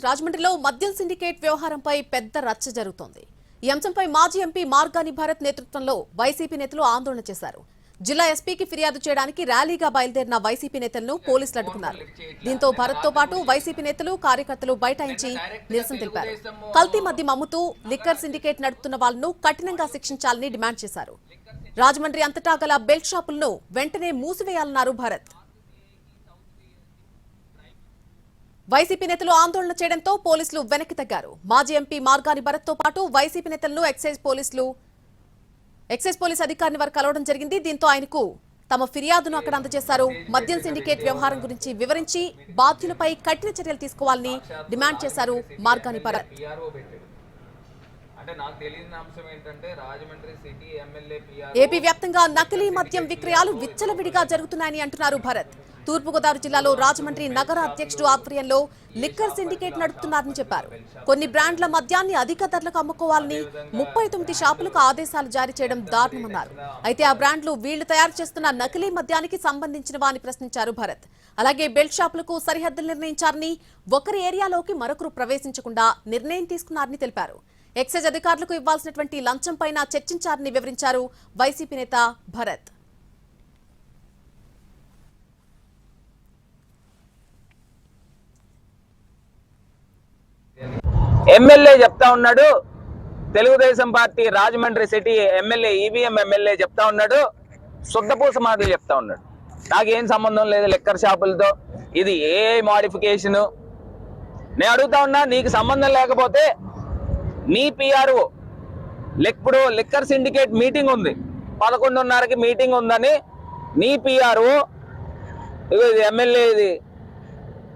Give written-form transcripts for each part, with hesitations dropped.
రాజమండ్రిలో మద్యం సిండికేట్ వ్యవహారంపై పెద్ద రచ్చ జరుగుతోంది. ఈ అంశంపై మాజీ ఎంపీ మార్గాని భరత్ నేతృత్వంలో వైసీపీ నేతలు ఆందోళన చేశారు. జిల్లా ఎస్పీకి ఫిర్యాదు చేయడానికి ర్యాలీగా బయలుదేరిన వైసీపీ నేతలను పోలీసులు అడ్డుకున్నారు. దీంతో భరత్ తో పాటు వైసీపీ నేతలు కార్యకర్తలు బైఠాయించి నిరసన తెలిపారు. కల్తీ మద్యం అమ్ముతూ లిక్కర్ సిండికేట్ నడుపుతున్న వాళ్లను కఠినంగా శిక్షించాలని డిమాండ్ చేశారు. రాజమండ్రి అంతటా గల బెల్ట్ షాపులను వెంటనే మూసివేయాలన్నారు భరత్. వైసీపీ నేతలు ఆందోళన చేయడంతో పోలీసులు వెనక్కి తగ్గారు. మాజీ ఎంపీ మార్గాని భరత్ తో పాటు వైసీపీ నేతలను ఎక్సైజ్ పోలీస్ అధికారిని వారు కలవడం జరిగింది. దీంతో ఆయనకు తమ ఫిర్యాదును అక్కడ అందజేశారు. మద్యం సిండికేట్ వ్యవహారం గురించి వివరించి బాధ్యులపై కఠిన చర్యలు తీసుకోవాలని డిమాండ్ చేశారు మార్గాని భరత్. ఏపీ వ్యాప్తంగా నకిలీ మద్యం విక్రయాలు విచ్చలవిడిగా జరుగుతున్నాయని అంటున్నారు భరత్. తూర్పుగోదావరి జిల్లాలో రాజమండ్రి నగర అధ్యక్షుడు ఆధ్వర్యంలో లిక్కర్ సిండికేట్ నడుపుతున్నారని చెప్పారు. కొన్ని బ్రాండ్ల మద్యాన్ని అధిక ధరలకు అమ్ముకోవాలని 39 షాపులకు ఆదేశాలు జారీ చేయడం దారుణమన్నారు. అయితే ఆ బ్రాండ్లు వీళ్లు తయారు చేస్తున్న నకిలీ మద్యానికి సంబంధించినవా అని ప్రశ్నించారు భరత్. అలాగే బెల్ట్ షాపులకు సరిహద్దులు నిర్ణయించారని, ఒకరి ఏరియాలోకి మరొకరు ప్రవేశించకుండా నిర్ణయం తీసుకున్నారని తెలిపారు. ఎక్సైజ్ అధికారులకు ఇవ్వాల్సినటువంటి లంచం పైన చర్చించారని వివరించారు వైసీపీ నేత భరత్. ఎమ్మెల్యే చెప్తా ఉన్నాడు, Telugu Desam party Rajahmundry city MLA EVM MLA చెప్తా ఉన్నాడు, శుద్ధపూస మాటలు చెప్తా ఉన్నాడు. నాకేం సంబంధం లేదు లిక్కర్ షాపులతో, ఇది ఏ మోడిఫికేషను. నేను అడుగుతా ఉన్నా, నీకు సంబంధం లేకపోతే నీ పిఆర్ఓ ఇప్పుడు లిక్కర్ సిండికేట్ మీటింగ్ ఉంది, 11:30కి మీటింగ్ ఉందని నీ పిఆర్ఓ ఎమ్మెల్యే ఇది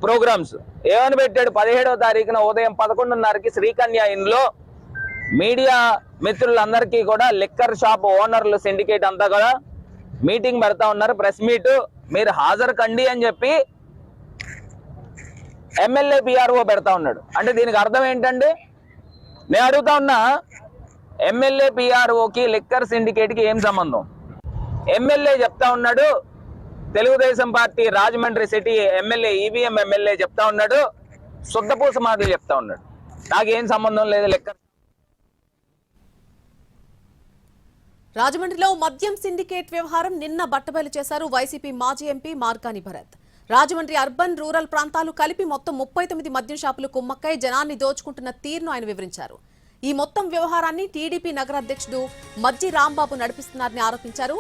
ప్రోగ్రామ్స్ ఏమని పెట్టాడు, 17వ తారీఖున ఉదయం 11:30కి శ్రీకన్య ఇన్లో మీడియా మిత్రులందరికీ కూడా లిక్కర్ షాప్ ఓనర్లు సిండికేట్ అంతా కూడా మీటింగ్ పెడతా ఉన్నారు, ప్రెస్ మీట్, మీరు హాజరు కండి అని చెప్పి ఎమ్మెల్యే పిఆర్ఓ పెడతా ఉన్నాడు. అంటే దీనికి అర్థం ఏంటండి? నేను అడుగుతా ఉన్నా, ఎమ్మెల్యే పిఆర్ఓకి లిక్కర్ సిండికేట్కి ఏం సంబంధం? ఎమ్మెల్యే చెప్తా ఉన్నాడు, Telugu Desam party Rajahmundry city MLA EVM MLA చెప్తా ఉన్నాడు, శుద్ధపూస మాటలు చెప్తా ఉన్నాడు. నాకేం సంబంధం లేదు లిక్కర్. రాజమండ్రిలో మద్యం సిండికేట్ వ్యవహారం నిన్న బట్టబయలు చేశారు వైసీపీ మాజీ MP Margani Bharat. Rajahmundry urban rural ప్రాంతాలు కలిపి మొత్తం 39 మద్యం షాపులు కుమ్మక్కై జనాన్ని దోచుకుంటున్న తీరును ఆయన వివరించారు. ఈ మొత్తం వ్యవహారాన్ని టీడీపీ నగర అధ్యక్షుడు మజ్జి రాంబాబు నడిపిస్తున్నారని ఆరోపించారు.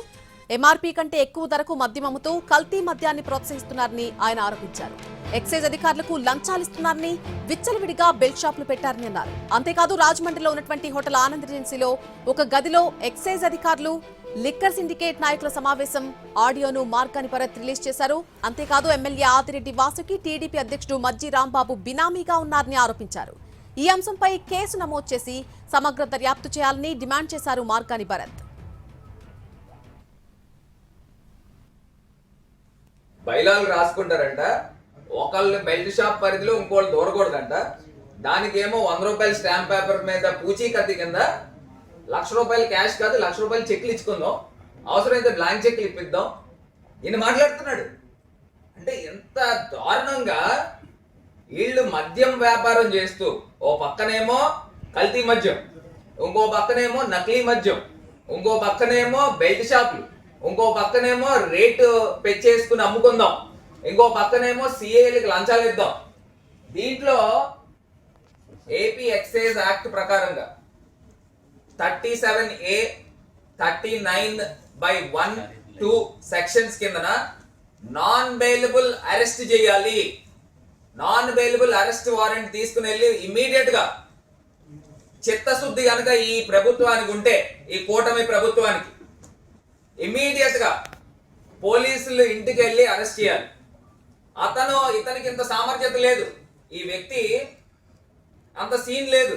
ఎంఆర్పీ కంటే ఎక్కువ ధరకు మద్యం అమ్ముతూ కల్తీ మద్యాన్ని ప్రోత్సహిస్తున్నారని ఆయన ఆరోపించారు. ఎక్సైజ్ అధికారులకు లంచాలిస్తున్నారని, విచ్చలవిడిగా బెల్ట్ షాపులు పెట్టారని అన్నారు. అంతేకాదు రాజమండ్రిలో ఉన్నటువంటి హోటల్ ఆనంద్ రెజెన్సీలో ఒక గదిలో ఎక్సైజ్ అధికారులు లిక్కర్ సిండికేట్ నాయకుల సమావేశం ఆడియోను మార్గాని భరత్ రిలీజ్ చేశారు. అంతేకాదు ఎమ్మెల్యే ఆదిరెడ్డి వాసుకి టీడీపీ అధ్యక్షుడు మజ్జి రాంబాబు బినామీగా ఉన్నారని ఆరోపించారు. ఈ అంశంపై కేసు నమోదు చేసి సమగ్ర దర్యాప్తు చేయాలని డిమాండ్ చేశారు మార్గాని భరత్. బైలాలు రాసుకుంటారంట, ఒకళ్ళు బెల్ట్ షాప్ పరిధిలో ఇంకోళ్ళు దూరకూడదంట. దానికేమో 100 రూపాయల స్టాంప్ పేపర్ మీద పూచీకత్తి కింద ₹1,00,000 క్యాష్ కాదు ₹1,00,000 చెక్లు ఇచ్చుకుందాం, అవసరమైతే బ్లాంక్ చెక్లు ఇప్పిద్దాం, ఈయన మాట్లాడుతున్నాడు. అంటే ఎంత దారుణంగా వీళ్ళు మద్యం వ్యాపారం చేస్తూ ఓ పక్కనేమో కల్తీ మద్యం, ఇంకో పక్కనేమో నకిలీ మద్యం, ఇంకో పక్కనేమో బెల్ట్ షాపులు, ఇంకో పక్కనేమో రేటు పెంచేసుకుని అమ్ముకుందాం, ఇంకో పక్కనేమో సిఏలకు లంచాలు ఇద్దాం. దీంట్లో ఏపీ ఎక్సైజ్ యాక్ట్ ప్రకారంగా 37A 39/1-2 సెక్షన్స్ కిందన నాన్ బెయిలబుల్ అరెస్ట్ చేయాలి. నాన్ బెయిలబుల్ అరెస్ట్ వారెంట్ తీసుకుని వెళ్ళి ఇమ్మీడియట్ గా, చిత్తశుద్ధి కనుక ఈ ప్రభుత్వానికి ఉంటే, ఈ కూటమి ప్రభుత్వానికి ఇమ్మీడియట్ గా పోలీసులు ఇంటికి వెళ్ళి అరెస్ట్ చేయాలి. ఇతనికి ఇంత సామర్థ్యత లేదు, ఈ వ్యక్తి అంత సీన్ లేదు.